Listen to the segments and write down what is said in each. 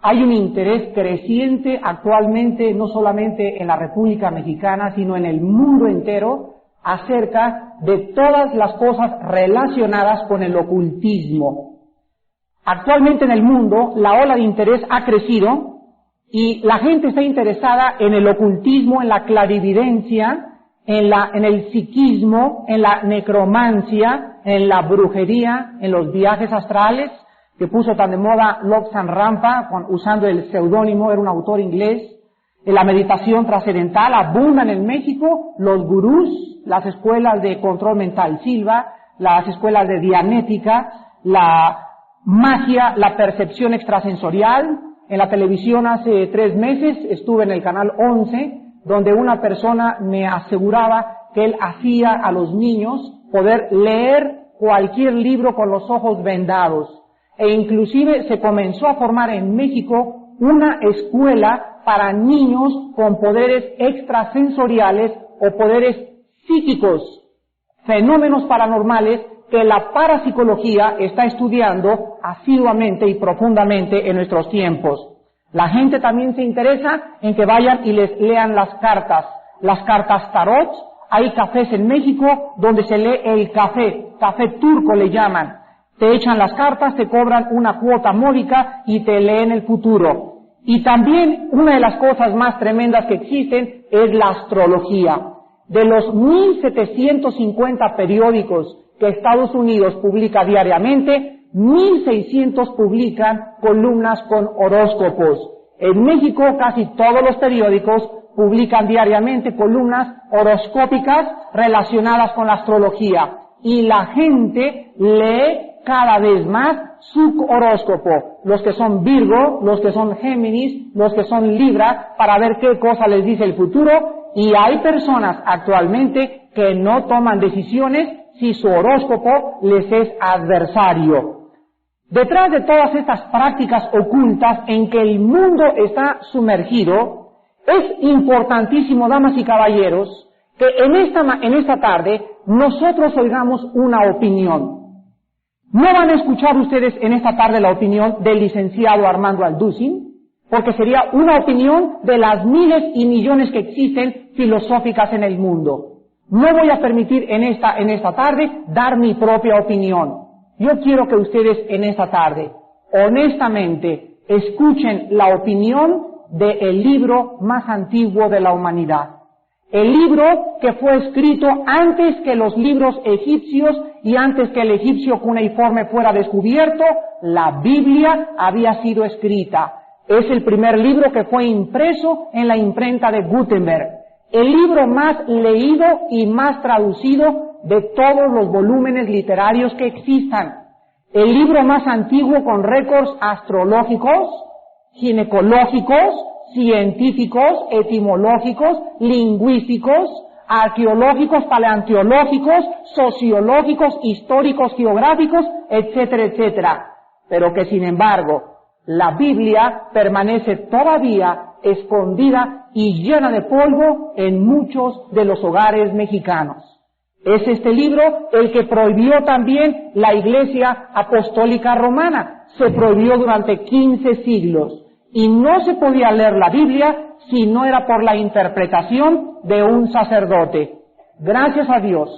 Hay un interés creciente actualmente, no solamente en la República Mexicana, sino en el mundo entero, acerca de todas las cosas relacionadas con el ocultismo. Actualmente en el mundo, la ola de interés ha crecido y la gente está interesada en el ocultismo, en la clarividencia, en el psiquismo, en la necromancia, en la brujería, en los viajes astrales, que puso tan de moda Lobsang Rampa, usando el seudónimo, era un autor inglés, en la meditación trascendental, abundan en México los gurús, las escuelas de control mental Silva, las escuelas de dianética, la magia, la percepción extrasensorial. En la televisión hace 3 meses estuve en el canal 11, donde una persona me aseguraba que él hacía a los niños poder leer cualquier libro con los ojos vendados. E inclusive se comenzó a formar en México una escuela para niños con poderes extrasensoriales o poderes psíquicos, fenómenos paranormales que la parapsicología está estudiando asiduamente y profundamente en nuestros tiempos. La gente también se interesa en que vayan y les lean las cartas tarot. Hay cafés en México donde se lee el café turco le llaman. Te echan las cartas, te cobran una cuota módica y te leen el futuro. Y también una de las cosas más tremendas que existen es la astrología. De los 1.750 periódicos que Estados Unidos publica diariamente, 1.600 publican columnas con horóscopos. En México casi todos los periódicos publican diariamente columnas horoscópicas relacionadas con la astrología. Y la gente lee cada vez más su horóscopo, los que son Virgo, los que son Géminis, los que son Libra, para ver qué cosa les dice el futuro, y hay personas actualmente que no toman decisiones si su horóscopo les es adversario. Detrás de todas estas prácticas ocultas en que el mundo está sumergido, es importantísimo, damas y caballeros, que en esta tarde nosotros oigamos una opinión. No van a escuchar ustedes en esta tarde la opinión del licenciado Armando Alducin, porque sería una opinión de las miles y millones que existen filosóficas en el mundo. No voy a permitir en esta tarde dar mi propia opinión. Yo quiero que ustedes en esta tarde, honestamente, escuchen la opinión del libro más antiguo de la humanidad. El libro que fue escrito antes que los libros egipcios y antes que el egipcio cuneiforme fuera descubierto, la Biblia había sido escrita. Es el primer libro que fue impreso en la imprenta de Gutenberg. El libro más leído y más traducido de todos los volúmenes literarios que existan. El libro más antiguo con récords astrológicos, ginecológicos, científicos, etimológicos, lingüísticos, arqueológicos, paleontológicos, sociológicos, históricos, geográficos, etcétera, etcétera. Pero que sin embargo, la Biblia permanece todavía escondida y llena de polvo en muchos de los hogares mexicanos. Es este libro el que prohibió también la Iglesia Apostólica Romana. Se prohibió durante 15 siglos. Y no se podía leer la Biblia si no era por la interpretación de un sacerdote. Gracias a Dios,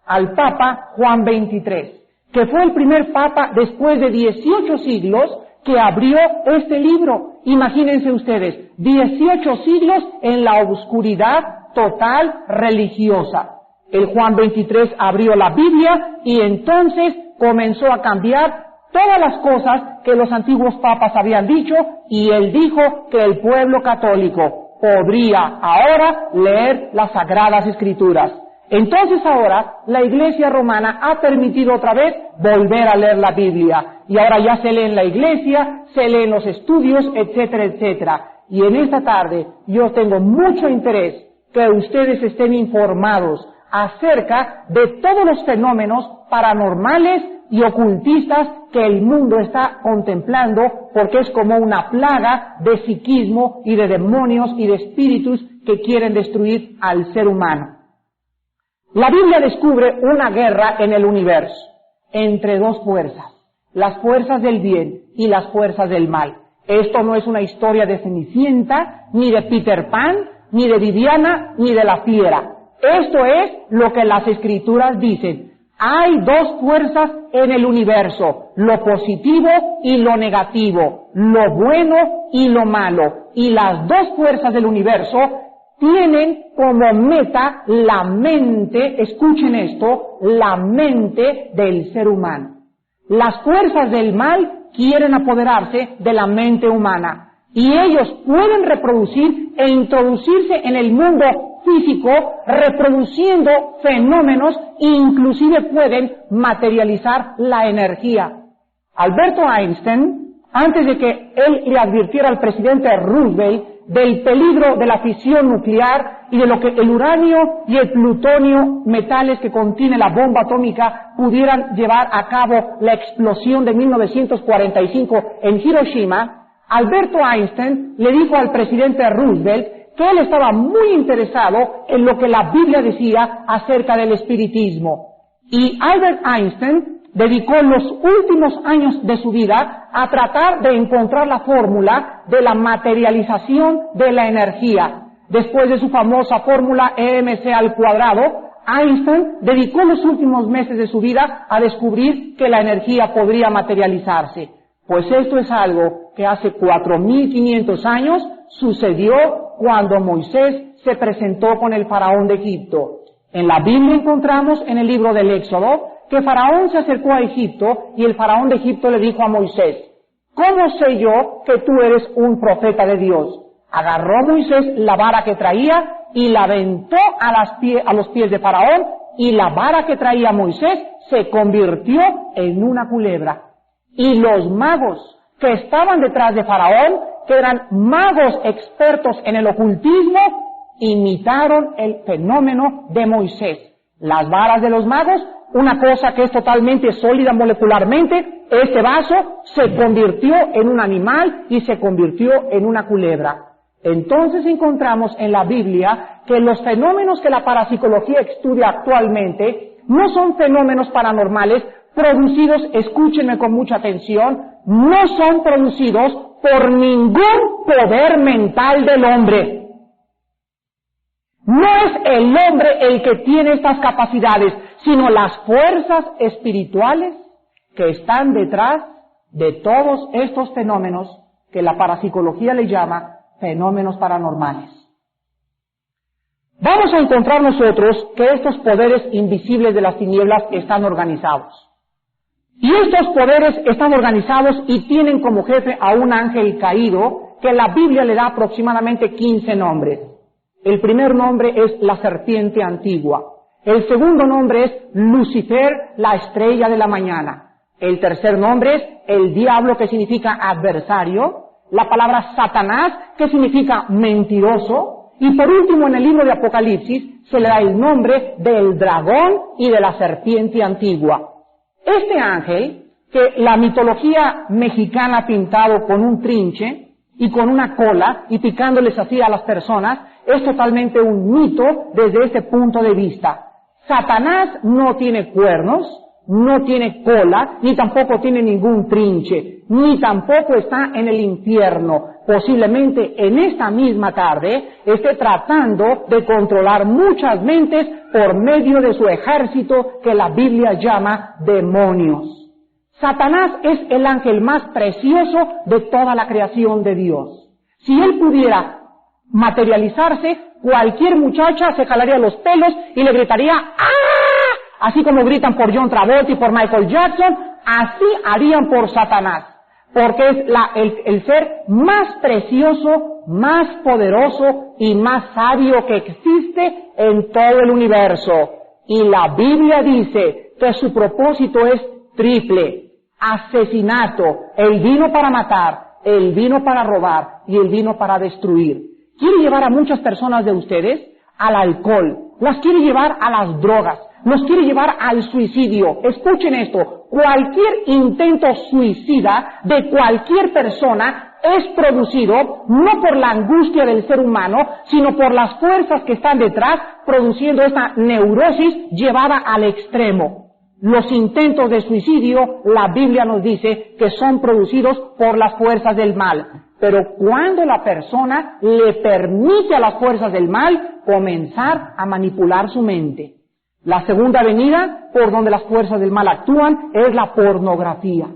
al Papa Juan XXIII, que fue el primer Papa después de 18 siglos que abrió este libro. Imagínense ustedes, 18 siglos en la oscuridad total religiosa. El Juan XXIII abrió la Biblia y entonces comenzó a cambiar todas las cosas que los antiguos papas habían dicho, y él dijo que el pueblo católico podría ahora leer las Sagradas Escrituras. Entonces ahora la Iglesia Romana ha permitido otra vez volver a leer la Biblia, y ahora ya se lee en la Iglesia, se lee en los estudios, etcétera, etcétera. Y en esta tarde yo tengo mucho interés que ustedes estén informados acerca de todos los fenómenos paranormales y ocultistas que el mundo está contemplando, porque es como una plaga de psiquismo y de demonios y de espíritus que quieren destruir al ser humano. La Biblia descubre una guerra en el universo entre dos fuerzas, las fuerzas del bien y las fuerzas del mal. Esto no es una historia de Cenicienta, ni de Peter Pan, ni de Viviana, ni de la fiera. Esto es lo que las Escrituras dicen. Hay dos fuerzas en el universo, lo positivo y lo negativo, lo bueno y lo malo. Y las dos fuerzas del universo tienen como meta la mente, escuchen esto, la mente del ser humano. Las fuerzas del mal quieren apoderarse de la mente humana y ellos pueden reproducir e introducirse en el mundo físico reproduciendo fenómenos e inclusive pueden materializar la energía. Alberto Einstein, antes de que él le advirtiera al presidente Roosevelt del peligro de la fisión nuclear y de lo que el uranio y el plutonio, metales que contiene la bomba atómica, pudieran llevar a cabo la explosión de 1945 en Hiroshima, Alberto Einstein le dijo al presidente Roosevelt que él estaba muy interesado en lo que la Biblia decía acerca del espiritismo. Y Albert Einstein dedicó los últimos años de su vida a tratar de encontrar la fórmula de la materialización de la energía. Después de su famosa fórmula EmC², Einstein dedicó los últimos meses de su vida a descubrir que la energía podría materializarse. Pues esto es algo que hace 4.500 años sucedió cuando Moisés se presentó con el faraón de Egipto. En la Biblia encontramos en el libro del Éxodo que Faraón se acercó a Egipto y el faraón de Egipto le dijo a Moisés, ¿cómo sé yo que tú eres un profeta de Dios? Agarró Moisés la vara que traía y la aventó a los pies de Faraón y la vara que traía Moisés se convirtió en una culebra. Y los magos que estaban detrás de Faraón, que eran magos expertos en el ocultismo, imitaron el fenómeno de Moisés. Las varas de los magos, una cosa que es totalmente sólida molecularmente, este vaso se convirtió en un animal y se convirtió en una culebra. Entonces encontramos en la Biblia que los fenómenos que la parapsicología estudia actualmente no son fenómenos paranormales producidos, escúchenme con mucha atención, no son producidos por ningún poder mental del hombre. No es el hombre el que tiene estas capacidades, sino las fuerzas espirituales que están detrás de todos estos fenómenos que la parapsicología le llama fenómenos paranormales. Vamos a encontrar nosotros que estos poderes invisibles de las tinieblas están organizados. Y estos poderes están organizados y tienen como jefe a un ángel caído que la Biblia le da aproximadamente 15 nombres. El primer nombre es la serpiente antigua. El segundo nombre es Lucifer, la estrella de la mañana. El tercer nombre es el diablo, que significa adversario. La palabra Satanás, que significa mentiroso. Y por último, en el libro de Apocalipsis, se le da el nombre del dragón y de la serpiente antigua. Este ángel, que la mitología mexicana ha pintado con un trinche y con una cola y picándoles así a las personas, es totalmente un mito desde este punto de vista. Satanás no tiene cuernos, no tiene cola, ni tampoco tiene ningún trinche, ni tampoco está en el infierno. Posiblemente en esta misma tarde esté tratando de controlar muchas mentes por medio de su ejército que la Biblia llama demonios. Satanás es el ángel más precioso de toda la creación de Dios. Si él pudiera materializarse, cualquier muchacha se jalaría los pelos y le gritaría ¡ah! Así como gritan por John Travolta y por Michael Jackson, así harían por Satanás, porque es el ser más precioso, más poderoso y más sabio que existe en todo el universo. Y la Biblia dice que su propósito es triple: asesinato. Él vino para matar, él vino para robar y él vino para destruir. Quiere llevar a muchas personas de ustedes al alcohol, las quiere llevar a las drogas, los quiere llevar al suicidio. Escuchen esto, cualquier intento suicida de cualquier persona es producido no por la angustia del ser humano, sino por las fuerzas que están detrás produciendo esta neurosis llevada al extremo. Los intentos de suicidio, la Biblia nos dice que son producidos por las fuerzas del mal. Pero cuando la persona le permite a las fuerzas del mal comenzar a manipular su mente. La segunda avenida por donde las fuerzas del mal actúan es la pornografía.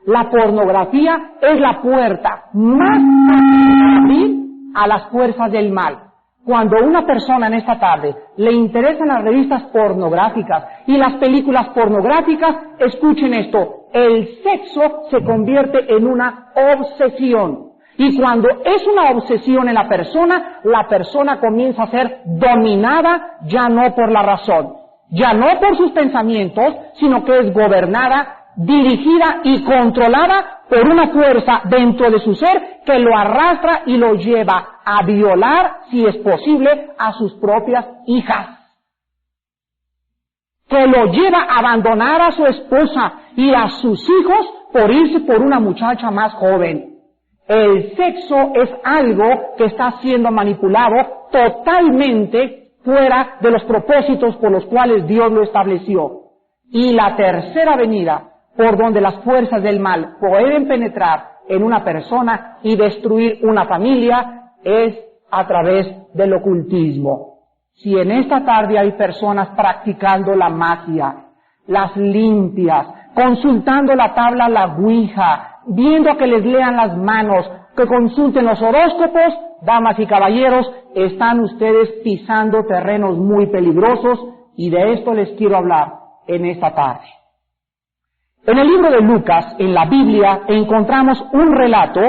La pornografía es la puerta más fácil de abrir a las fuerzas del mal. Cuando una persona en esta tarde le interesan las revistas pornográficas y las películas pornográficas, escuchen esto, el sexo se convierte en una obsesión. Y cuando es una obsesión en la persona comienza a ser dominada ya no por la razón, ya no por sus pensamientos, sino que es gobernada, dirigida y controlada por una fuerza dentro de su ser que lo arrastra y lo lleva a violar, si es posible, a sus propias hijas. Que lo lleva a abandonar a su esposa y a sus hijos por irse por una muchacha más joven. El sexo es algo que está siendo manipulado totalmente fuera de los propósitos por los cuales Dios lo estableció. Y la tercera avenida por donde las fuerzas del mal pueden penetrar en una persona y destruir una familia es a través del ocultismo. Si en esta tarde hay personas practicando la magia, las limpias, consultando la tabla la ouija, viendo que les lean las manos, que consulten los horóscopos, damas y caballeros, están ustedes pisando terrenos muy peligrosos y de esto les quiero hablar en esta tarde. En el libro de Lucas, en la Biblia, encontramos un relato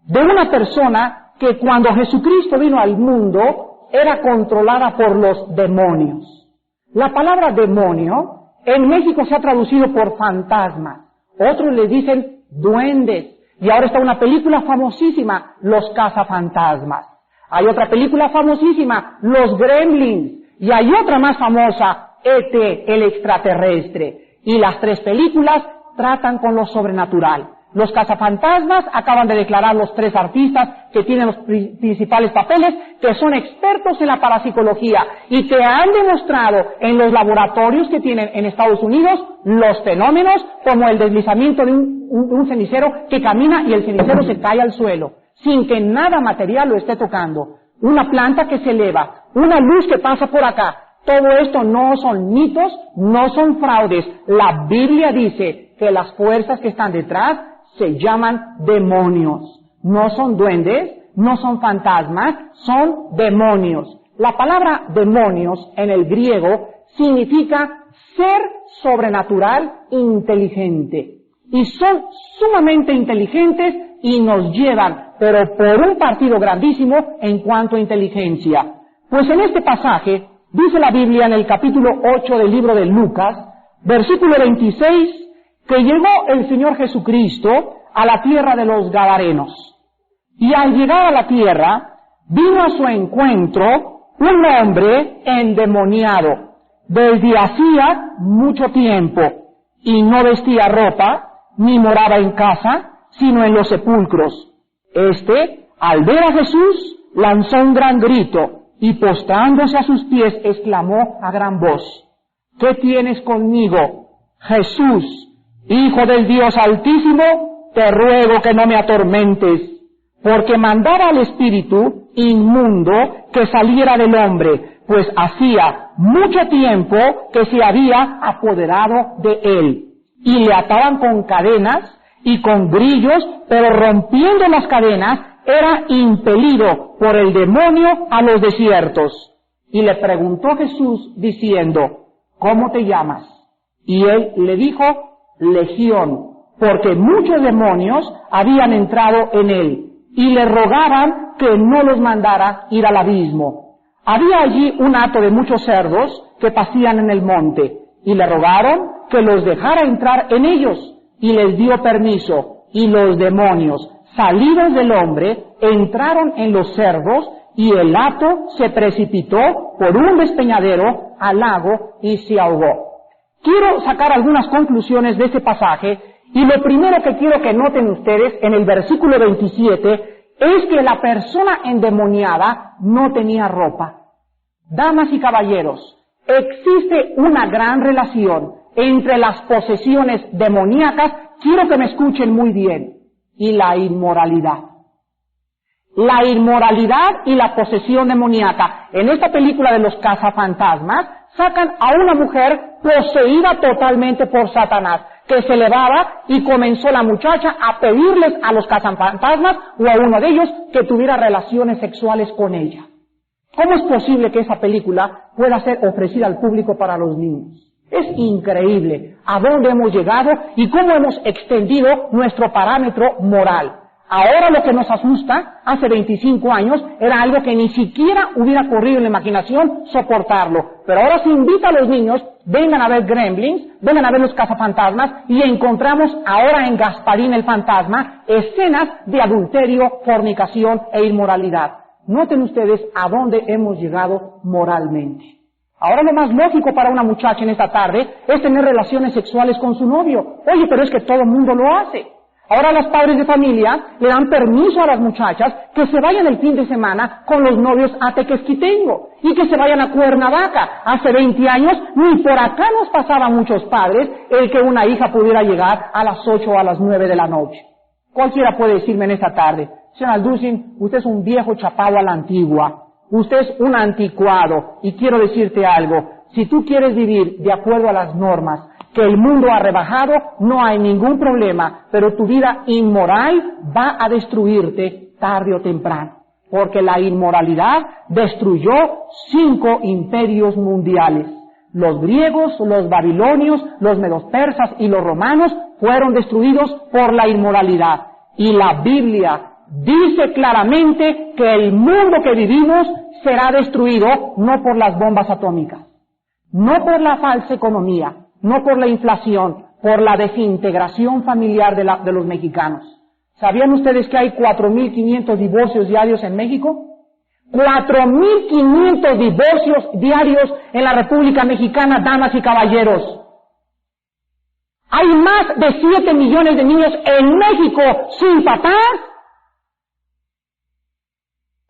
de una persona que cuando Jesucristo vino al mundo era controlada por los demonios. La palabra demonio en México se ha traducido por fantasma, otros le dicen duendes, y ahora está una película famosísima, Los Cazafantasmas. Hay otra película famosísima, Los Gremlins, y hay otra más famosa, E.T., el extraterrestre. Y las tres películas tratan con lo sobrenatural. Los Cazafantasmas acaban de declarar los tres artistas que tienen los principales papeles, que son expertos en la parapsicología y que han demostrado en los laboratorios que tienen en Estados Unidos los fenómenos como el deslizamiento de un cenicero que camina y el cenicero se cae al suelo, sin que nada material lo esté tocando. Una planta que se eleva, una luz que pasa por acá. Todo esto no son mitos, no son fraudes. La Biblia dice que las fuerzas que están detrás se llaman demonios. No son duendes, no son fantasmas, son demonios. La palabra demonios en el griego significa ser sobrenatural inteligente. Y son sumamente inteligentes y nos llevan, pero por un partido grandísimo en cuanto a inteligencia. Pues en este pasaje, dice la Biblia en el capítulo 8 del libro de Lucas, versículo 26, que llegó el Señor Jesucristo a la tierra de los Gadarenos. Y al llegar a la tierra, vino a su encuentro un hombre endemoniado, desde hacía mucho tiempo, y no vestía ropa, ni moraba en casa, sino en los sepulcros. Al ver a Jesús, lanzó un gran grito, y postrándose a sus pies, exclamó a gran voz: ¿Qué tienes conmigo, Jesús, Hijo del Dios Altísimo? Te ruego que no me atormentes. Porque mandaba al espíritu inmundo que saliera del hombre, pues hacía mucho tiempo que se había apoderado de él. Y le ataban con cadenas y con grillos, pero rompiendo las cadenas, era impelido por el demonio a los desiertos. Y le preguntó Jesús diciendo: ¿Cómo te llamas? Y él le dijo: Legión, porque muchos demonios habían entrado en él, y le rogaban que no los mandara ir al abismo. Había allí un hato de muchos cerdos que pasían en el monte, y le rogaron que los dejara entrar en ellos, y les dio permiso, y los demonios, salidos del hombre, entraron en los cerdos, y el hato se precipitó por un despeñadero al lago y se ahogó. Quiero sacar algunas conclusiones de este pasaje, y lo primero que quiero que noten ustedes en el versículo 27 es que la persona endemoniada no tenía ropa. Damas y caballeros, existe una gran relación entre las posesiones demoníacas, quiero que me escuchen muy bien, y la inmoralidad. La inmoralidad y la posesión demoníaca. En esta película de los cazafantasmas, sacan a una mujer poseída totalmente por Satanás, que se elevaba y comenzó la muchacha a pedirles a los cazafantasmas o a uno de ellos que tuviera relaciones sexuales con ella. ¿Cómo es posible que esa película pueda ser ofrecida al público para los niños? Es increíble a dónde hemos llegado y cómo hemos extendido nuestro parámetro moral. Ahora lo que nos asusta, hace 25 años, era algo que ni siquiera hubiera corrido en la imaginación soportarlo. Pero ahora se invita a los niños, vengan a ver Gremlins, vengan a ver los cazafantasmas, y encontramos ahora en Gasparín el fantasma escenas de adulterio, fornicación e inmoralidad. Noten ustedes a dónde hemos llegado moralmente. Ahora lo más lógico para una muchacha en esta tarde es tener relaciones sexuales con su novio. Oye, pero es que todo el mundo lo hace. Ahora los padres de familia le dan permiso a las muchachas que se vayan el fin de semana con los novios a Tequesquitengo y que se vayan a Cuernavaca. Hace 20 años ni por acá nos pasaban muchos padres el que una hija pudiera llegar a las 8 o a las 9 de la noche. Cualquiera puede decirme en esta tarde, señor Alducin, usted es un viejo chapado a la antigua, usted es un anticuado, y quiero decirte algo, si tú quieres vivir de acuerdo a las normas que el mundo ha rebajado, no hay ningún problema, pero tu vida inmoral va a destruirte tarde o temprano, porque la inmoralidad destruyó 5 imperios mundiales. Los griegos, los babilonios, los medopersas y los romanos fueron destruidos por la inmoralidad. Y la Biblia dice claramente que el mundo que vivimos será destruido no por las bombas atómicas, no por la falsa economía, no por la inflación, por la desintegración familiar de los mexicanos. ¿Sabían ustedes que hay 4.500 divorcios diarios en México? 4.500 divorcios diarios en la República Mexicana, damas y caballeros. Hay más de 7 millones de niños en México sin papás.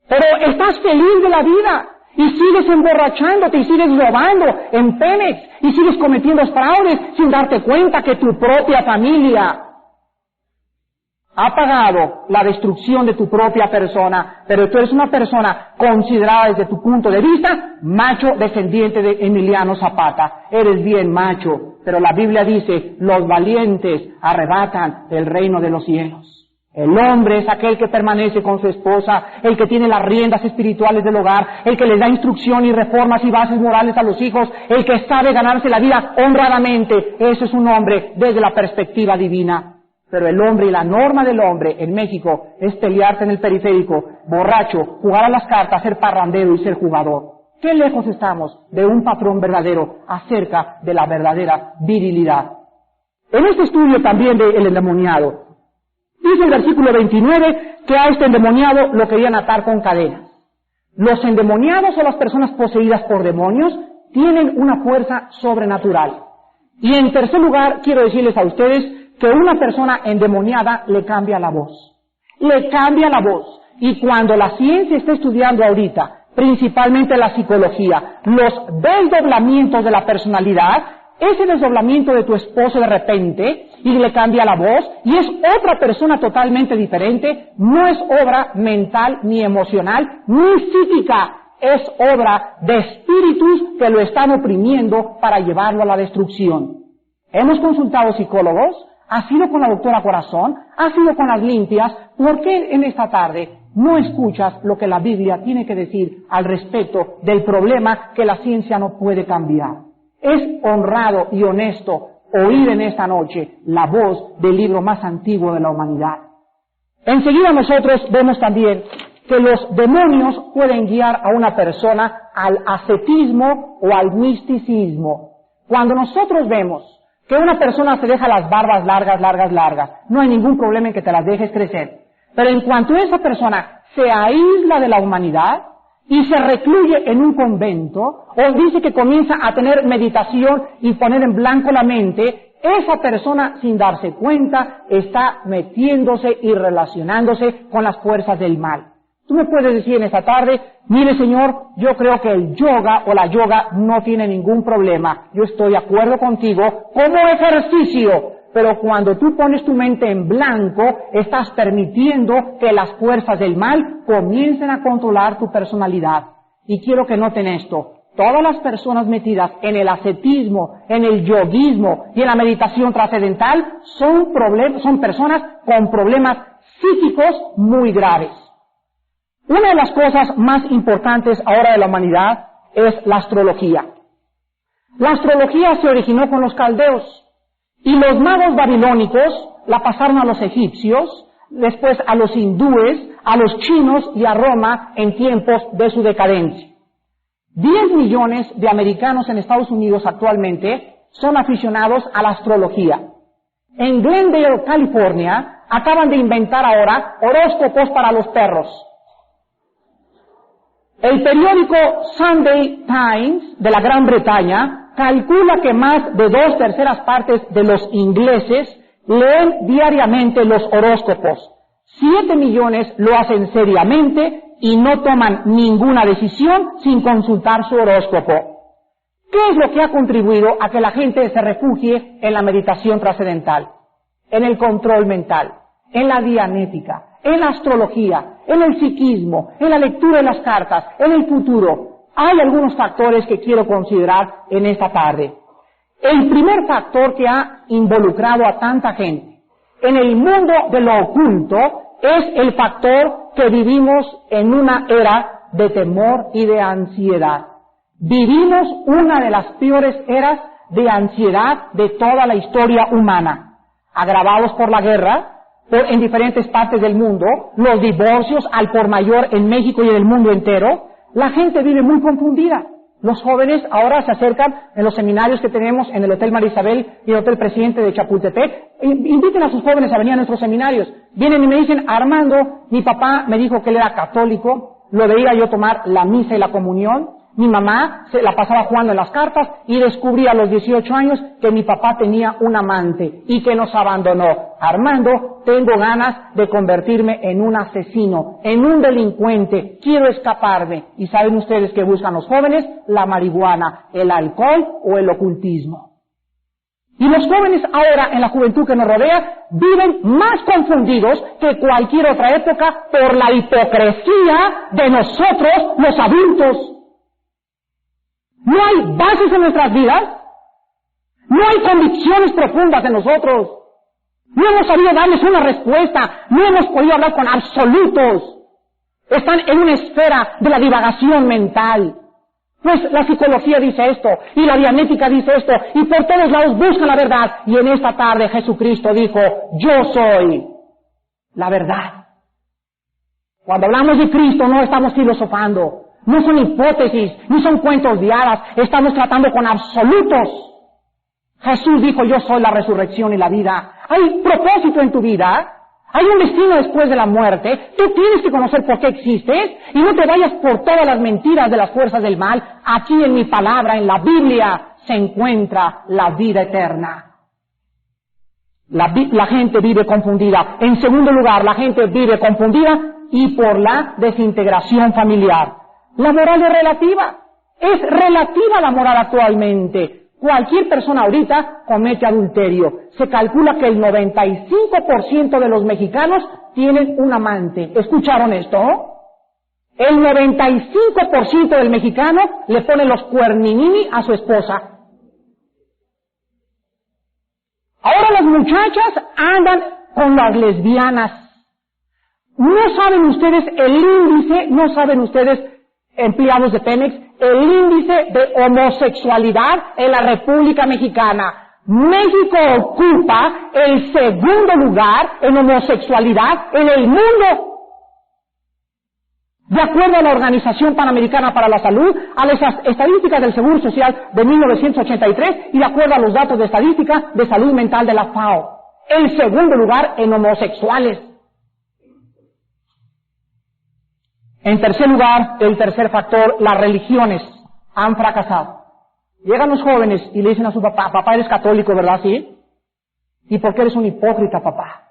Pero estás feliz de la vida y sigues emborrachándote y sigues robando en Pemex y sigues cometiendo fraudes sin darte cuenta que tu propia familia ha pagado la destrucción de tu propia persona, pero tú eres una persona considerada desde tu punto de vista macho descendiente de Emiliano Zapata. Eres bien macho, pero la Biblia dice, los valientes arrebatan el reino de los cielos. El hombre es aquel que permanece con su esposa, el que tiene las riendas espirituales del hogar, el que les da instrucción y reformas y bases morales a los hijos, el que sabe ganarse la vida honradamente. Ese es un hombre desde la perspectiva divina. Pero el hombre y la norma del hombre en México es pelearse en el periférico, borracho, jugar a las cartas, ser parrandero y ser jugador. ¿Qué lejos estamos de un patrón verdadero acerca de la verdadera virilidad? En este estudio también del endemoniado, dice el versículo 29 que a este endemoniado lo querían atar con cadenas. Los endemoniados o las personas poseídas por demonios tienen una fuerza sobrenatural. Y en tercer lugar, quiero decirles a ustedes que una persona endemoniada le cambia la voz. Le cambia la voz. Y cuando la ciencia está estudiando ahorita, principalmente la psicología, los desdoblamientos de la personalidad, ese desdoblamiento de tu esposo de repente y le cambia la voz y es otra persona totalmente diferente, no es obra mental ni emocional ni psíquica, es obra de espíritus que lo están oprimiendo para llevarlo a la destrucción. Hemos consultado psicólogos, ha sido con la doctora Corazón, ha sido con las limpias. ¿Por qué en esta tarde no escuchas lo que la Biblia tiene que decir al respecto del problema que la ciencia no puede cambiar? Es honrado y honesto oír en esta noche la voz del libro más antiguo de la humanidad. Enseguida nosotros vemos también que los demonios pueden guiar a una persona al ascetismo o al misticismo. Cuando nosotros vemos que una persona se deja las barbas largas, no hay ningún problema en que te las dejes crecer. Pero en cuanto esa persona se aísla de la humanidad y se recluye en un convento, o dice que comienza a tener meditación y poner en blanco la mente, esa persona, sin darse cuenta, está metiéndose y relacionándose con las fuerzas del mal. Tú Tú me puedes decir en esta tarde, mire señor, yo creo que el yoga o la yoga no tiene ningún problema. Yo estoy de acuerdo contigo como ejercicio, pero cuando tú pones tu mente en blanco, estás permitiendo que las fuerzas del mal comiencen a controlar tu personalidad. Y quiero que noten esto. Todas las personas metidas en el ascetismo, en el yoguismo y en la meditación trascendental son personas con problemas psíquicos muy graves. Una de las cosas más importantes ahora de la humanidad es la astrología. La astrología se originó con los caldeos y los magos babilónicos la pasaron a los egipcios, después a los hindúes, a los chinos y a Roma en tiempos de su decadencia. 10 millones de americanos en Estados Unidos actualmente son aficionados a la astrología. En Glendale, California, acaban de inventar ahora horóscopos para los perros. El periódico Sunday Times de la Gran Bretaña calcula que más de 2/3 partes de los ingleses leen diariamente los horóscopos. 7 millones lo hacen seriamente y no toman ninguna decisión sin consultar su horóscopo. ¿Qué es lo que ha contribuido a que la gente se refugie en la meditación trascendental? En el control mental, en la dianética, en la astrología, en el psiquismo, en la lectura de las cartas, en el futuro. Hay algunos factores que quiero considerar en esta tarde. El primer factor que ha involucrado a tanta gente en el mundo de lo oculto es el factor que vivimos en una era de temor y de ansiedad. Vivimos una de las peores eras de ansiedad de toda la historia humana, agravados por la guerra, en diferentes partes del mundo, los divorcios al por mayor en México y en el mundo entero. La gente vive muy confundida. Los jóvenes ahora se acercan en los seminarios que tenemos en el Hotel María Isabel y el Hotel Presidente de Chapultepec. Inviten a sus jóvenes a venir a nuestros seminarios. Vienen y me dicen, Armando, mi papá me dijo que él era católico, lo veía yo tomar la misa y la comunión. Mi mamá se la pasaba jugando en las cartas y descubrí a los 18 años que mi papá tenía un amante y que nos abandonó. Armando, tengo ganas de convertirme en un asesino, en un delincuente, quiero escaparme. ¿Y saben ustedes qué buscan los jóvenes? La marihuana, el alcohol o el ocultismo. Y los jóvenes ahora, en la juventud que nos rodea, viven más confundidos que cualquier otra época por la hipocresía de nosotros, los adultos. No hay bases en nuestras vidas, no hay convicciones profundas en nosotros, no hemos sabido darles una respuesta, no hemos podido hablar con absolutos, están en una esfera de la divagación mental. Pues la psicología dice esto, y la dianética dice esto, y por todos lados buscan la verdad, y en esta tarde Jesucristo dijo, yo soy la verdad. Cuando hablamos de Cristo no estamos filosofando, no son hipótesis, ni son cuentos de hadas, estamos tratando con absolutos. Jesús dijo, yo soy la resurrección y la vida. Hay propósito en tu vida, hay un destino después de la muerte, tú tienes que conocer por qué existes, y no te vayas por todas las mentiras de las fuerzas del mal. Aquí en mi palabra, en la Biblia, se encuentra la vida eterna. La gente vive confundida. En segundo lugar, la gente vive confundida y por la desintegración familiar. La moral es relativa la moral actualmente. Cualquier persona ahorita comete adulterio. Se calcula que el 95% de los mexicanos tienen un amante. ¿Escucharon esto? El 95% del mexicano le pone los cuerninini a su esposa. Ahora las muchachas andan con las lesbianas. No saben ustedes el índice, no saben ustedes, empleados de Pemex, el índice de homosexualidad en la República Mexicana. México ocupa el segundo lugar en homosexualidad en el mundo. De acuerdo a la Organización Panamericana para la Salud, a las estadísticas del Seguro Social de 1983 y de acuerdo a los datos de estadística de salud mental de la FAO. El segundo lugar en homosexuales. En tercer lugar, el tercer factor, las religiones han fracasado. Llegan los jóvenes y le dicen a su papá, papá, eres católico, ¿verdad? ¿Sí? ¿Y por qué eres un hipócrita, papá?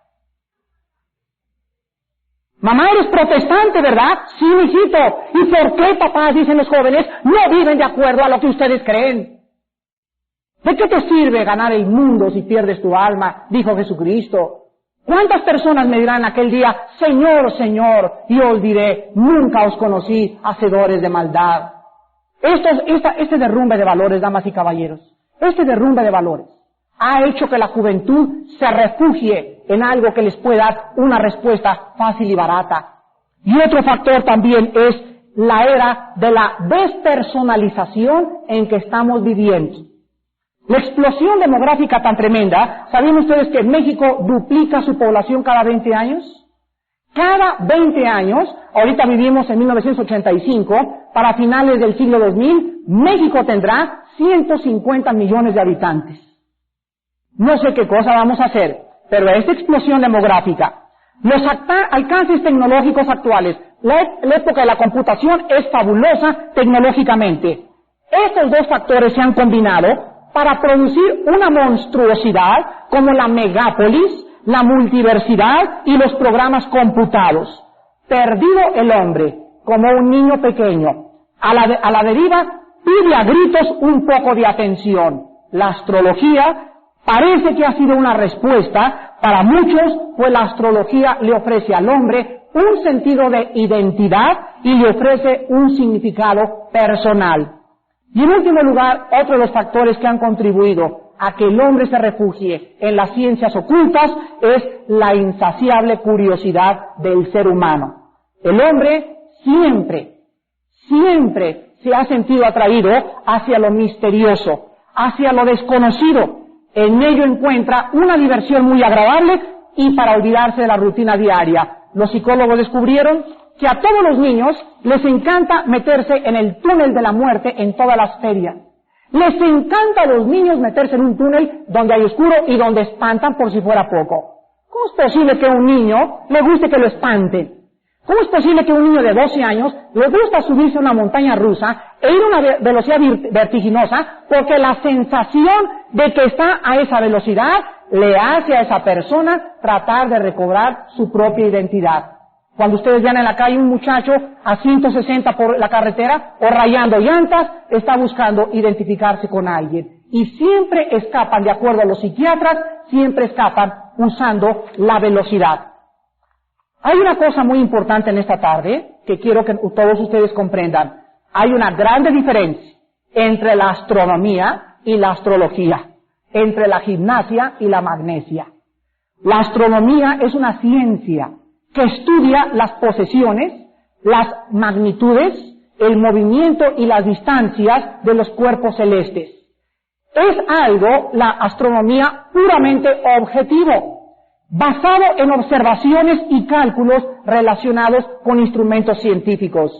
Mamá, eres protestante, ¿verdad? Sí, mijito. ¿Y por qué, papás, dicen los jóvenes, no viven de acuerdo a lo que ustedes creen? ¿De qué te sirve ganar el mundo si pierdes tu alma? Dijo Jesucristo. ¿Cuántas personas me dirán aquel día, Señor, Señor? Y yo os diré, nunca os conocí, hacedores de maldad. Este derrumbe de valores, damas y caballeros, este derrumbe de valores ha hecho que la juventud se refugie en algo que les pueda dar una respuesta fácil y barata. Y otro factor también es la era de la despersonalización en que estamos viviendo. La explosión demográfica tan tremenda, ¿sabían ustedes que México duplica su población cada 20 años? Cada 20 años, ahorita vivimos en 1985, para finales del siglo 2000, México tendrá 150 millones de habitantes. No sé qué cosa vamos a hacer, pero esta explosión demográfica, los alcances tecnológicos actuales, la época de la computación es fabulosa tecnológicamente. Estos dos factores se han combinado para producir una monstruosidad como la megápolis, la multiversidad y los programas computados. Perdido el hombre, como un niño pequeño, a la deriva, pide a gritos un poco de atención. La astrología parece que ha sido una respuesta para muchos, pues la astrología le ofrece al hombre un sentido de identidad y le ofrece un significado personal. Y en último lugar, otro de los factores que han contribuido a que el hombre se refugie en las ciencias ocultas es la insaciable curiosidad del ser humano. El hombre siempre se ha sentido atraído hacia lo misterioso, hacia lo desconocido. En ello encuentra una diversión muy agradable y para olvidarse de la rutina diaria. Los psicólogos descubrieron que a todos los niños les encanta meterse en el túnel de la muerte en todas las ferias. Les encanta a los niños meterse en un túnel donde hay oscuro y donde espantan por si fuera poco. ¿Cómo es posible que a un niño le guste que lo espanten? ¿Cómo es posible que a un niño de 12 años le gusta subirse a una montaña rusa e ir a una velocidad vertiginosa porque la sensación de que está a esa velocidad le hace a esa persona tratar de recobrar su propia identidad? Cuando ustedes vean en la calle un muchacho a 160 por la carretera o rayando llantas, está buscando identificarse con alguien. Y siempre escapan, de acuerdo a los psiquiatras, siempre escapan usando la velocidad. Hay una cosa muy importante en esta tarde que quiero que todos ustedes comprendan. Hay una grande diferencia entre la astronomía y la astrología, entre la gimnasia y la magnesia. La astronomía es una ciencia que estudia las posesiones, las magnitudes, el movimiento y las distancias de los cuerpos celestes. Es algo, la astronomía, puramente objetivo, basado en observaciones y cálculos relacionados con instrumentos científicos.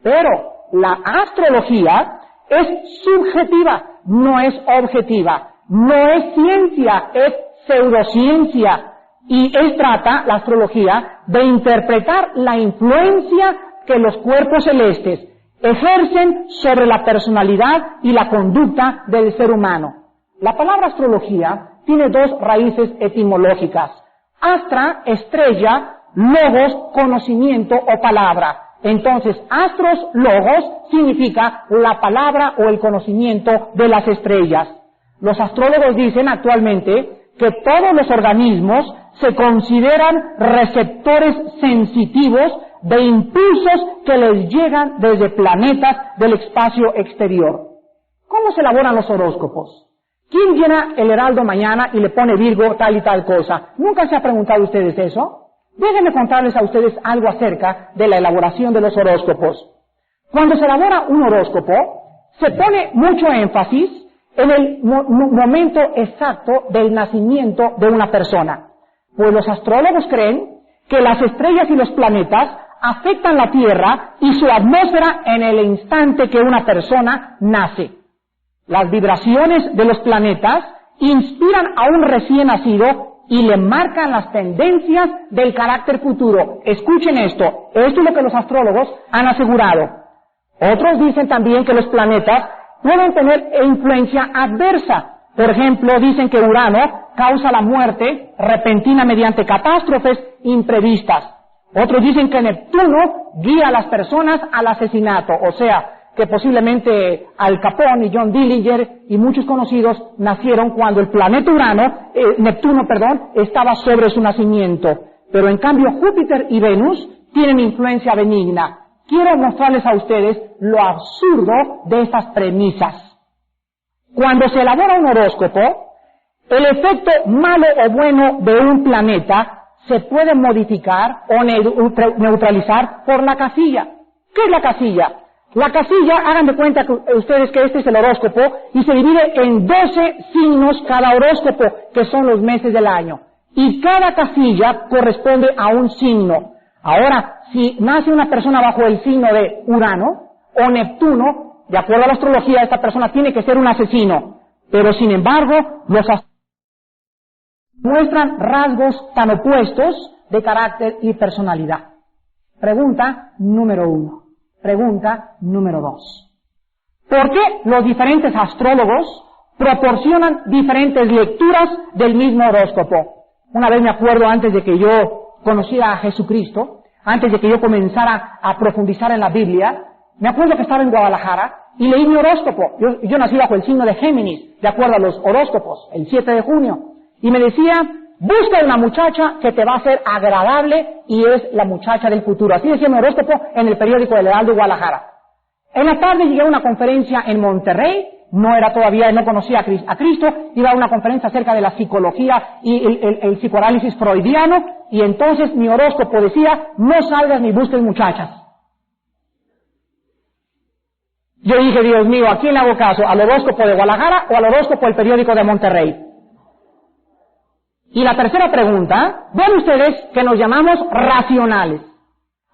Pero la astrología es subjetiva, no es objetiva, no es ciencia, es pseudociencia. Y trata, la astrología, de interpretar la influencia que los cuerpos celestes ejercen sobre la personalidad y la conducta del ser humano. La palabra astrología tiene dos raíces etimológicas. Astra, estrella, logos, conocimiento o palabra. Entonces, astros, logos, significa la palabra o el conocimiento de las estrellas. Los astrólogos dicen actualmente que todos los organismos se consideran receptores sensitivos de impulsos que les llegan desde planetas del espacio exterior. ¿Cómo se elaboran los horóscopos? ¿Quién llena el Heraldo mañana y le pone Virgo tal y tal cosa? ¿Nunca se ha preguntado ustedes eso? Déjenme contarles a ustedes algo acerca de la elaboración de los horóscopos. Cuando se elabora un horóscopo, se pone mucho énfasis en el momento exacto del nacimiento de una persona. Pues los astrólogos creen que las estrellas y los planetas afectan la Tierra y su atmósfera en el instante que una persona nace. Las vibraciones de los planetas inspiran a un recién nacido y le marcan las tendencias del carácter futuro. Escuchen esto es lo que los astrólogos han asegurado. Otros dicen también que los planetas pueden tener influencia adversa. Por ejemplo, dicen que Urano causa la muerte repentina mediante catástrofes imprevistas. Otros dicen que Neptuno guía a las personas al asesinato, o sea, que posiblemente Al Capone y John Dillinger y muchos conocidos nacieron cuando el planeta Neptuno, estaba sobre su nacimiento. Pero en cambio Júpiter y Venus tienen influencia benigna. Quiero mostrarles a ustedes lo absurdo de estas premisas. Cuando se elabora un horóscopo, el efecto malo o bueno de un planeta se puede modificar o neutralizar por la casilla. ¿Qué es la casilla? La casilla, hagan de cuenta que ustedes que este es el horóscopo y se divide en 12 signos cada horóscopo, que son los meses del año. Y cada casilla corresponde a un signo. Ahora, si nace una persona bajo el signo de Urano o Neptuno, de acuerdo a la astrología, esta persona tiene que ser un asesino. Pero sin embargo, los muestran rasgos tan opuestos de carácter y personalidad. Pregunta número 1. Pregunta número 2. ¿Por qué los diferentes astrólogos proporcionan diferentes lecturas del mismo horóscopo? Una vez me acuerdo, antes de que yo conociera a Jesucristo, antes de que yo comenzara a profundizar en la Biblia, me acuerdo que estaba en Guadalajara y leí mi horóscopo. Yo nací bajo el signo de Géminis, de acuerdo a los horóscopos, el 7 de junio. Y me decía, busca una muchacha que te va a ser agradable y es la muchacha del futuro. Así decía mi horóscopo en el periódico del Heraldo de Guadalajara. En la tarde llegué a una conferencia en Monterrey, no conocía a Cristo, iba a una conferencia acerca de la psicología y el psicoanálisis freudiano, y entonces mi horóscopo decía, no salgas ni busques muchachas. Yo dije, Dios mío, ¿a quién le hago caso? ¿Al horóscopo de Guadalajara o al horóscopo del periódico de Monterrey? Y la tercera pregunta, ven ustedes que nos llamamos racionales.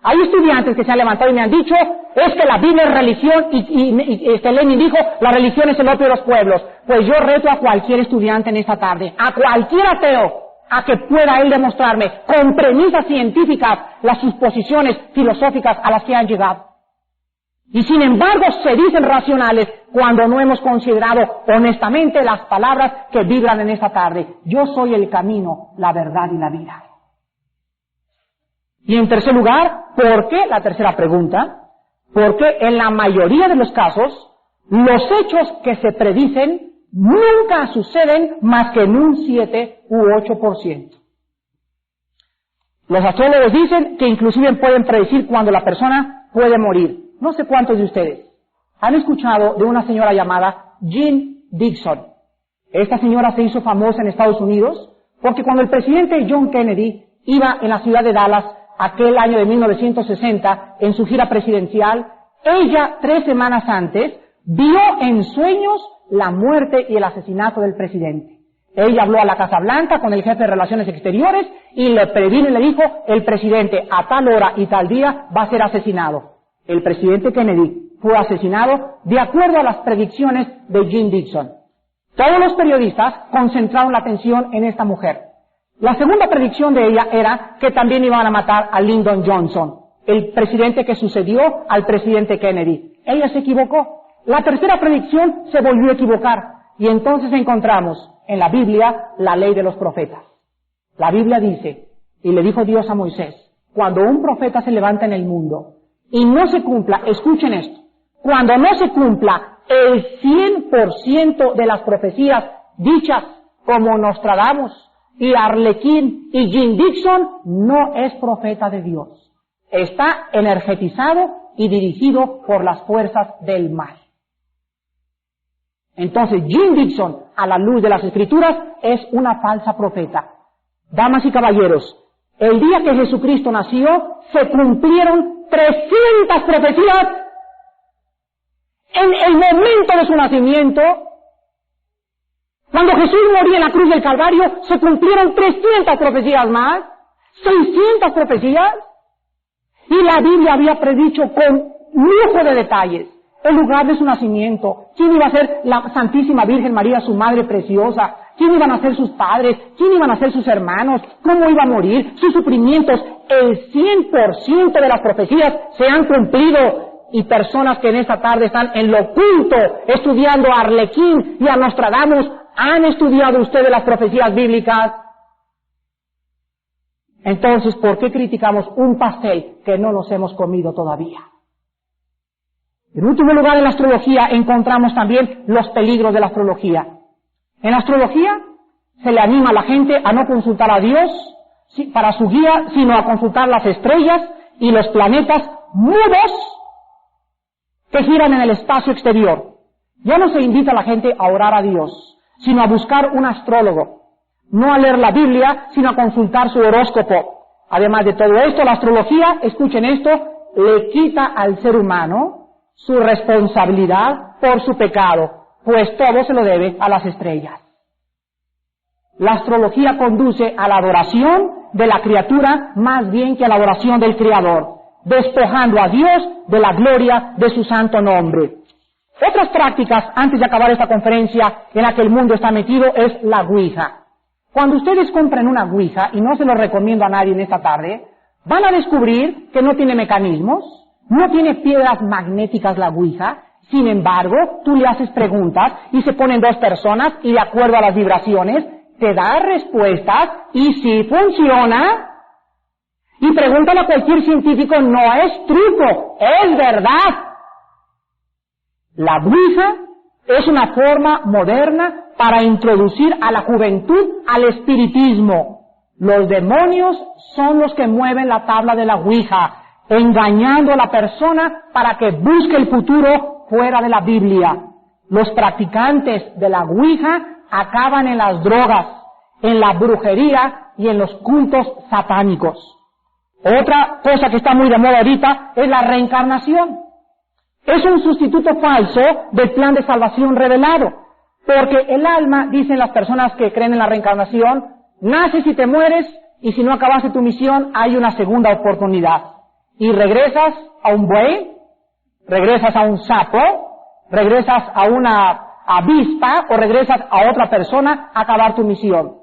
Hay estudiantes que se han levantado y me han dicho, es que la Biblia es religión y Lenin dijo, la religión es el opio de los pueblos. Pues yo reto a cualquier estudiante en esta tarde, a cualquier ateo, a que pueda él demostrarme con premisas científicas las suposiciones filosóficas a las que han llegado. Y sin embargo se dicen racionales cuando no hemos considerado honestamente las palabras que vibran en esta tarde. Yo soy el camino, la verdad y la vida. Y en tercer lugar, ¿por qué? La tercera pregunta, porque en la mayoría de los casos, los hechos que se predicen nunca suceden más que en un 7 u 8%. Los astrólogos dicen que inclusive pueden predecir cuando la persona puede morir. No sé cuántos de ustedes han escuchado de una señora llamada Jean Dixon. Esta señora se hizo famosa en Estados Unidos porque cuando el presidente John Kennedy iba en la ciudad de Dallas aquel año de 1960 en su gira presidencial, ella 3 semanas antes vio en sueños la muerte y el asesinato del presidente. Ella habló a la Casa Blanca con el jefe de Relaciones Exteriores y le previno y le dijo, el presidente a tal hora y tal día va a ser asesinado. El presidente Kennedy fue asesinado de acuerdo a las predicciones de Jean Dixon. Todos los periodistas concentraron la atención en esta mujer. La segunda predicción de ella era que también iban a matar a Lyndon Johnson, el presidente que sucedió al presidente Kennedy. Ella se equivocó. La tercera predicción se volvió a equivocar. Y entonces encontramos en la Biblia la ley de los profetas. La Biblia dice, y le dijo Dios a Moisés, cuando un profeta se levanta en el mundo y no se cumpla, escuchen esto, cuando no se cumpla el 100% de las profecías dichas como Nostradamus y Arlequín y Jean Dixon, no es profeta de Dios. Está energetizado y dirigido por las fuerzas del mal. Entonces, Jean Dixon, a la luz de las Escrituras, es una falsa profeta. Damas y caballeros, el día que Jesucristo nació, se cumplieron 300 profecías. En el momento de su nacimiento, cuando Jesús moría en la cruz del Calvario, se cumplieron 300 profecías más, 600 profecías, y la Biblia había predicho con lujo de detalles el lugar de su nacimiento, quién iba a ser la Santísima Virgen María, su madre preciosa, quién iban a ser sus padres, quién iban a ser sus hermanos, cómo iba a morir, sus sufrimientos. El 100% de las profecías se han cumplido. Y personas que en esta tarde están en lo oculto estudiando a Arlequín y a Nostradamus, ¿han estudiado ustedes las profecías bíblicas? Entonces, ¿por qué criticamos un pastel que no nos hemos comido todavía? En último lugar, en la astrología encontramos también los peligros de la astrología. En la astrología se le anima a la gente a no consultar a Dios para su guía, sino a consultar las estrellas y los planetas mudos que giran en el espacio exterior. Ya no se invita a la gente a orar a Dios, sino a buscar un astrólogo. No a leer la Biblia, sino a consultar su horóscopo. Además de todo esto, la astrología, escuchen esto, le quita al ser humano su responsabilidad por su pecado, pues todo se lo debe a las estrellas. La astrología conduce a la adoración de la criatura más bien que a la adoración del Creador, despojando a Dios de la gloria de su santo nombre. Otras prácticas, antes de acabar esta conferencia, en la que el mundo está metido, es la ouija. Cuando ustedes compren una ouija, y no se lo recomiendo a nadie en esta tarde, van a descubrir que no tiene mecanismos, no tiene piedras magnéticas la ouija. Sin embargo, tú le haces preguntas y se ponen dos personas y de acuerdo a las vibraciones te da respuestas y sí funciona. Y pregúntale a cualquier científico, no es truco, es verdad. La ouija es una forma moderna para introducir a la juventud al espiritismo. Los demonios son los que mueven la tabla de la ouija, engañando a la persona para que busque el futuro fuera de la Biblia. Los practicantes de la ouija acaban en las drogas, en la brujería y en los cultos satánicos. Otra cosa que está muy de moda ahorita es la reencarnación. Es un sustituto falso del plan de salvación revelado, porque el alma, dicen las personas que creen en la reencarnación, naces y te mueres, y si no acabaste tu misión, hay una segunda oportunidad. Y regresas a un buey, regresas a un sapo, regresas a una avispa, o regresas a otra persona a acabar tu misión.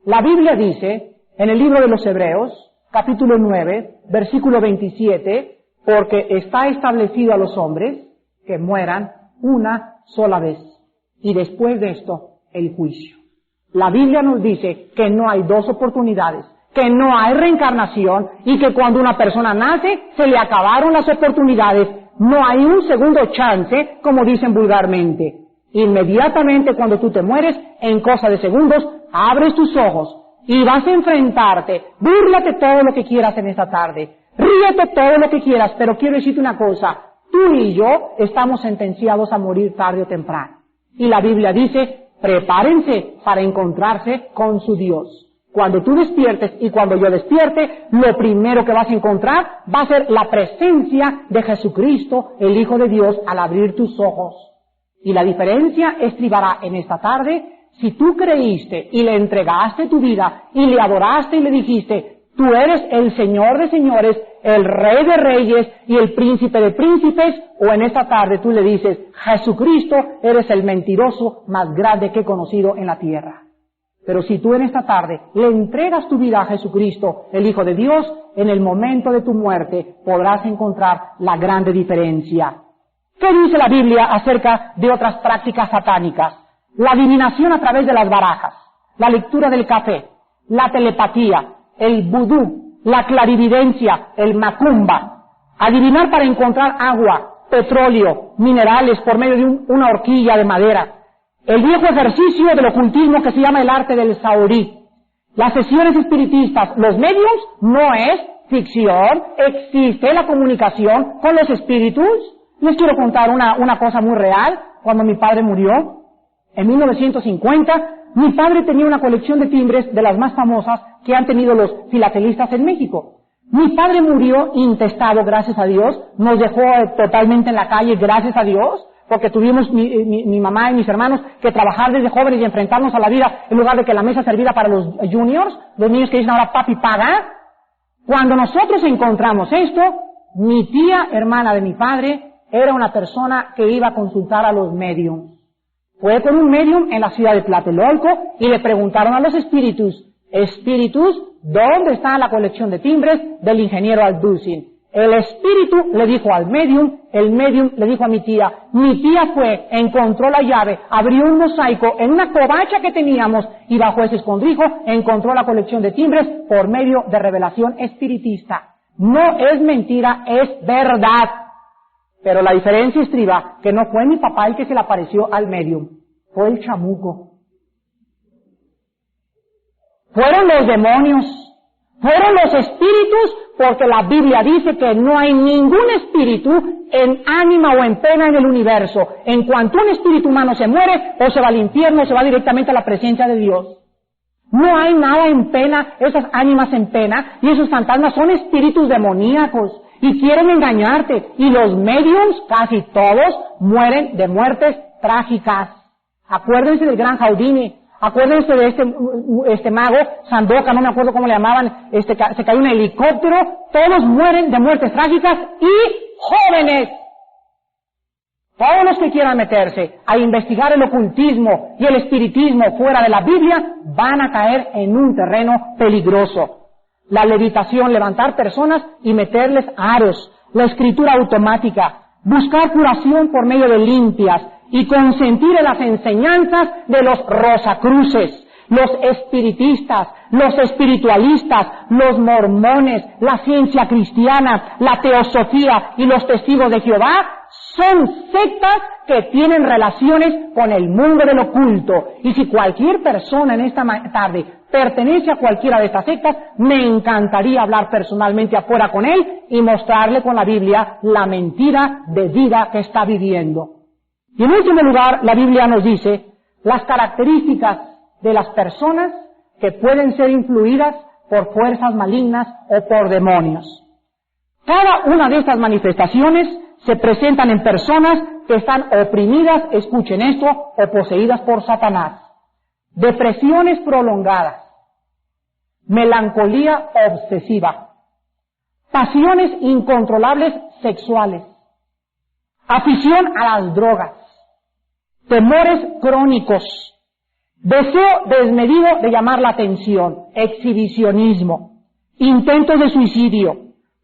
La Biblia dice, en el libro de los Hebreos, capítulo 9, versículo 27, porque está establecido a los hombres que mueran una sola vez, y después de esto, el juicio. La Biblia nos dice que no hay dos oportunidades, que no hay reencarnación, y que cuando una persona nace, se le acabaron las oportunidades, no hay un segundo chance, como dicen vulgarmente. Inmediatamente cuando tú te mueres, en cosa de segundos, abres tus ojos, y vas a enfrentarte, búrlate todo lo que quieras en esta tarde, ríete todo lo que quieras, pero quiero decirte una cosa, tú y yo estamos sentenciados a morir tarde o temprano. Y la Biblia dice, prepárense para encontrarse con su Dios. Cuando tú despiertes y cuando yo despierte, lo primero que vas a encontrar va a ser la presencia de Jesucristo, el Hijo de Dios, al abrir tus ojos. Y la diferencia estribará en esta tarde si tú creíste y le entregaste tu vida y le adoraste y le dijiste, tú eres el Señor de señores, el Rey de reyes y el Príncipe de príncipes, o en esta tarde tú le dices, Jesucristo, eres el mentiroso más grande que he conocido en la tierra. Pero si tú en esta tarde le entregas tu vida a Jesucristo, el Hijo de Dios, en el momento de tu muerte podrás encontrar la grande diferencia. ¿Qué dice la Biblia acerca de otras prácticas satánicas? La adivinación a través de las barajas, la lectura del café, la telepatía, el vudú, la clarividencia, el macumba, adivinar para encontrar agua, petróleo, minerales por medio de una horquilla de madera, el viejo ejercicio del ocultismo que se llama el arte del saorí, las sesiones espiritistas, los medios, no es ficción, existe la comunicación con los espíritus. Les quiero contar una cosa muy real. Cuando mi padre murió, en 1950, mi padre tenía una colección de timbres de las más famosas que han tenido los filatelistas en México. Mi padre murió intestado, gracias a Dios, nos dejó totalmente en la calle, gracias a Dios, porque tuvimos mi mamá y mis hermanos que trabajar desde jóvenes y enfrentarnos a la vida en lugar de que la mesa serviera para los juniors, los niños que dicen ahora papi paga. Cuando nosotros encontramos esto, mi tía, hermana de mi padre, era una persona que iba a consultar a los médiums. Fue con un médium en la ciudad de Tlatelolco y le preguntaron a los espíritus, ¿dónde está la colección de timbres del ingeniero Alducin? El espíritu le dijo al medium, el medium le dijo a mi tía fue, encontró la llave, abrió un mosaico en una covacha que teníamos y bajo ese escondrijo encontró la colección de timbres por medio de revelación espiritista. No es mentira, es verdad. Pero la diferencia estriba que no fue mi papá el que se le apareció al medium, fue el chamuco. Fueron los demonios, fueron los espíritus, porque la Biblia dice que no hay ningún espíritu en ánima o en pena en el universo. En cuanto un espíritu humano se muere, o se va al infierno, o se va directamente a la presencia de Dios. No hay nada en pena, esas ánimas en pena, y esos fantasmas son espíritus demoníacos, y quieren engañarte, y los mediums, casi todos, mueren de muertes trágicas. Acuérdense del gran Houdini. Acuérdense de este mago, Sandoka, no me acuerdo cómo le llamaban, se cayó un helicóptero, todos mueren de muertes trágicas y jóvenes. Todos los que quieran meterse a investigar el ocultismo y el espiritismo fuera de la Biblia van a caer en un terreno peligroso. La levitación, levantar personas y meterles aros, la escritura automática, buscar curación por medio de limpias, y consentir en las enseñanzas de los rosacruces, los espiritistas, los espiritualistas, los mormones, la ciencia cristiana, la teosofía y los testigos de Jehová, son sectas que tienen relaciones con el mundo del oculto. Y si cualquier persona en esta tarde pertenece a cualquiera de estas sectas, me encantaría hablar personalmente afuera con él y mostrarle con la Biblia la mentira de vida que está viviendo. Y en último lugar, la Biblia nos dice las características de las personas que pueden ser influidas por fuerzas malignas o por demonios. Cada una de estas manifestaciones se presentan en personas que están oprimidas, escuchen esto, o poseídas por Satanás. Depresiones prolongadas, melancolía obsesiva, pasiones incontrolables sexuales, afición a las drogas, temores crónicos, deseo desmedido de llamar la atención, exhibicionismo, intentos de suicidio,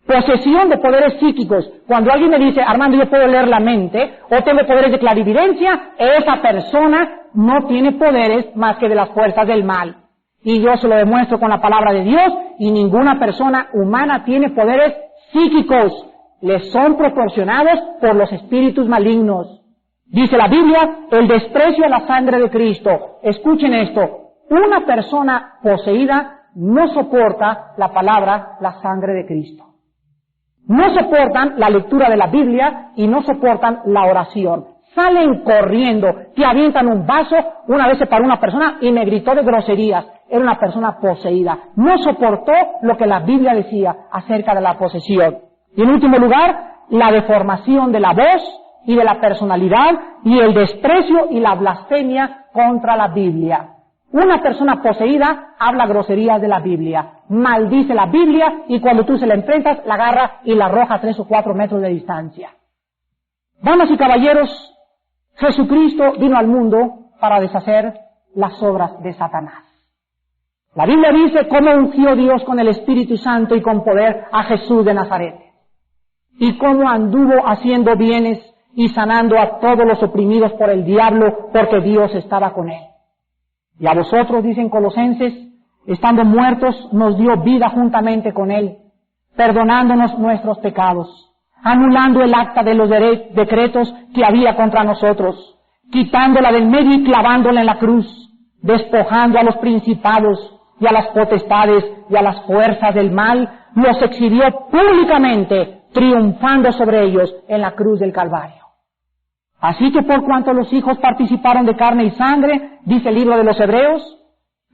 posesión de poderes psíquicos. Cuando alguien me dice, Armando, yo puedo leer la mente, o tengo poderes de clarividencia, esa persona no tiene poderes más que de las fuerzas del mal. Y yo se lo demuestro con la palabra de Dios, y ninguna persona humana tiene poderes psíquicos. Les son proporcionados por los espíritus malignos. Dice la Biblia, el desprecio a la sangre de Cristo. Escuchen esto, una persona poseída no soporta la palabra, la sangre de Cristo. No soportan la lectura de la Biblia y no soportan la oración. Salen corriendo, te avientan un vaso, una vez se paró una persona y me gritó de groserías. Era una persona poseída. No soportó lo que la Biblia decía acerca de la posesión. Y en último lugar, la deformación de la voz y de la personalidad y el desprecio y la blasfemia contra la Biblia. Una persona poseída habla groserías de la Biblia, maldice la Biblia y cuando tú se la enfrentas, la agarra y la arroja a 3 o 4 metros de distancia. Damas y caballeros, Jesucristo vino al mundo para deshacer las obras de Satanás. La Biblia dice cómo ungió Dios con el Espíritu Santo y con poder a Jesús de Nazaret. Y cómo anduvo haciendo bienes y sanando a todos los oprimidos por el diablo, porque Dios estaba con él. Y a vosotros, dicen Colosenses, estando muertos, nos dio vida juntamente con él, perdonándonos nuestros pecados, anulando el acta de los decretos que había contra nosotros, quitándola del medio y clavándola en la cruz, despojando a los principados y a las potestades y a las fuerzas del mal, los exhibió públicamente, triunfando sobre ellos en la cruz del Calvario. Así que por cuanto los hijos participaron de carne y sangre, dice el libro de los Hebreos,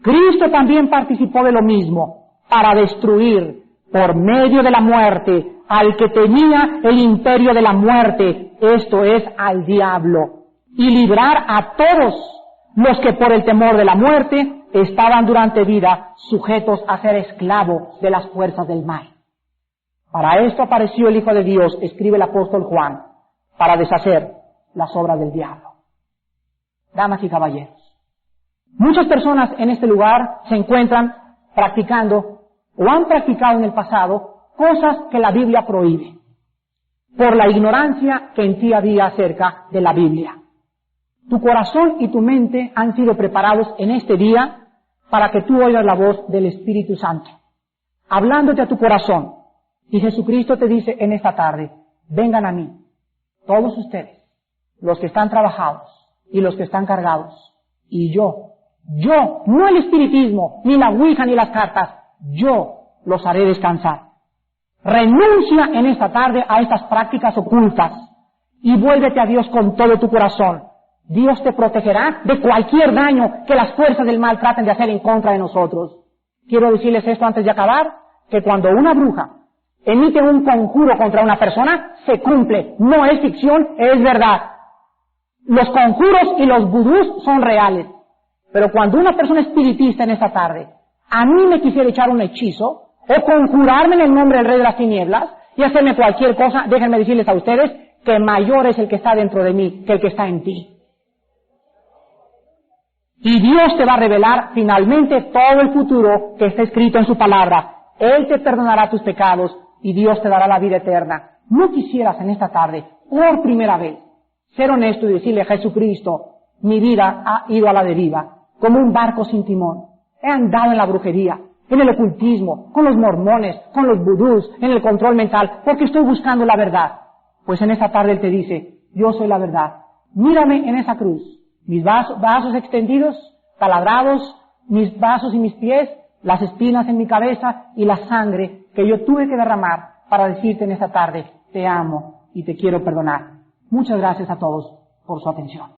Cristo también participó de lo mismo, para destruir por medio de la muerte al que tenía el imperio de la muerte, esto es, al diablo, y librar a todos los que por el temor de la muerte estaban durante vida sujetos a ser esclavos de las fuerzas del mal. Para esto apareció el Hijo de Dios, escribe el apóstol Juan, para deshacer las obras del diablo. Damas y caballeros, muchas personas en este lugar se encuentran practicando o han practicado en el pasado cosas que la Biblia prohíbe, por la ignorancia que en ti había acerca de la Biblia. Tu corazón y tu mente han sido preparados en este día para que tú oigas la voz del Espíritu Santo, hablándote a tu corazón. Y Jesucristo te dice en esta tarde, vengan a mí, todos ustedes, los que están trabajados y los que están cargados, y yo, no el espiritismo, ni la ouija, ni las cartas, yo los haré descansar. Renuncia en esta tarde a estas prácticas ocultas y vuélvete a Dios con todo tu corazón. Dios te protegerá de cualquier daño que las fuerzas del mal traten de hacer en contra de nosotros. Quiero decirles esto antes de acabar, que cuando una bruja emite un conjuro contra una persona, se cumple. No es ficción, es verdad. Los conjuros y los vudús son reales. Pero cuando una persona espiritista en esta tarde a mí me quisiera echar un hechizo o conjurarme en el nombre del Rey de las Tinieblas y hacerme cualquier cosa, déjenme decirles a ustedes que mayor es el que está dentro de mí que el que está en ti. Y Dios te va a revelar finalmente todo el futuro que está escrito en su palabra. Él te perdonará tus pecados y Dios te dará la vida eterna. ¿No quisieras en esta tarde, por primera vez, ser honesto y decirle a Jesucristo, mi vida ha ido a la deriva, como un barco sin timón? He andado en la brujería, en el ocultismo, con los mormones, con los vudús, en el control mental, porque estoy buscando la verdad. Pues en esta tarde Él te dice, yo soy la verdad. Mírame en esa cruz. Mis brazos extendidos, taladrados, mis brazos y mis pies, las espinas en mi cabeza y la sangre que yo tuve que derramar para decirte en esta tarde, te amo y te quiero perdonar. Muchas gracias a todos por su atención.